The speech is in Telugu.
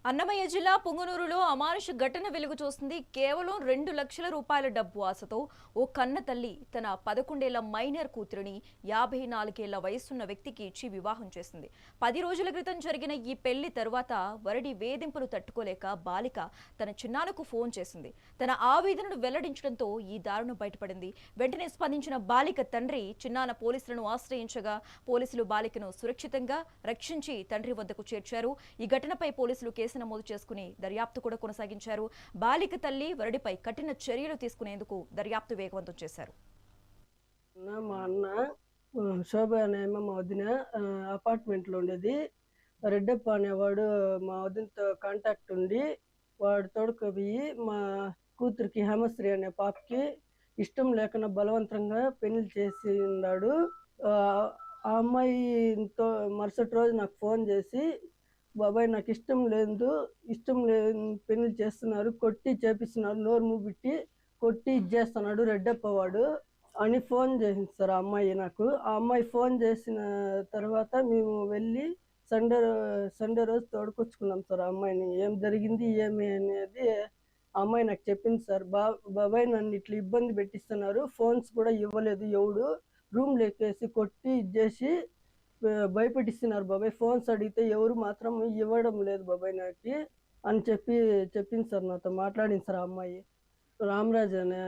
అన్నమయ్య జిల్లా పుంగనూరులో అమానుష ఘటన వెలుగు చూస్తుంది. కేవలం 2 లక్షల రూపాయల డబ్బు ఆశతో ఓ కన్న తల్లి తన 11 ఏళ్ల మైనర్ కూతురిని 54 ఏళ్ల వయసున్న వ్యక్తికి ఇచ్చి వివాహం చేసింది. 10 రోజుల క్రితం జరిగిన ఈ పెళ్లి తరువాత వరడి వేధింపులు తట్టుకోలేక బాలిక తన చిన్నాన్నకు ఫోన్ చేసింది. తన ఆవేదనను వెల్లడించడంతో ఈ దారుణం బయటపడింది. వెంటనే స్పందించిన బాలిక తండ్రి చిన్నాన్న పోలీసులను ఆశ్రయించగా పోలీసులు బాలికను సురక్షితంగా రక్షించి తండ్రి వద్దకు చేర్చారు. ఈ ఘటనపై పోలీసులు కేసు నమోదు చేసుకుని దర్యాప్తు కూడా కొనసాగించారు. బాలిక తల్లి వరడిపై కఠిన చర్యలు తీసుకునేందుకు దర్యాప్తు వేగవంతం చేశారు. మా అన్న శోభ అనే మా వదిన అపార్ట్మెంట్లో ఉండేది. రెడ్డప్ప అనేవాడు మా వదినతో కాంటాక్ట్ ఉండి వాడు తోడుకుపోయి మా కూతురికి హేమశ్రీ అనే పాపకి ఇష్టం లేకుండా బలవంతంగా పెళ్లి చేసి ఉన్నాడు. ఆ అమ్మాయితో మరుసటి రోజు నాకు ఫోన్ చేసి, బాబాయ్ నాకు ఇష్టం లేని పెళ్లి చేస్తున్నారు, కొట్టి చేపిస్తున్నారు, నోరు మూబిట్టి కొట్టి ఇచ్చేస్తున్నాడు రెడ్డప్ప వాడు అని ఫోన్ చేసింది సార్ ఆ అమ్మాయి నాకు. ఆ అమ్మాయి ఫోన్ చేసిన తర్వాత మేము వెళ్ళి సండే రోజు తోడుకొచ్చుకున్నాం సార్ ఆ అమ్మాయిని. ఏం జరిగింది ఏమి అనేది ఆ అమ్మాయి నాకు చెప్పింది సార్. బాబాయ్ నన్ను ఇట్లా ఇబ్బంది పెట్టిస్తున్నారు, ఫోన్స్ కూడా ఇవ్వలేదు ఎవడు, రూమ్ లేకేసి కొట్టి ఇచ్చేసి భయపెట్టిస్తున్నారు బాబాయ్, ఫోన్స్ అడిగితే ఎవరు మాత్రం ఇవ్వడం లేదు బాబాయ్ నాకు అని చెప్పింది సార్. నాతో మాట్లాడింది సార్ ఆ అమ్మాయి. రామరాజ్ అనే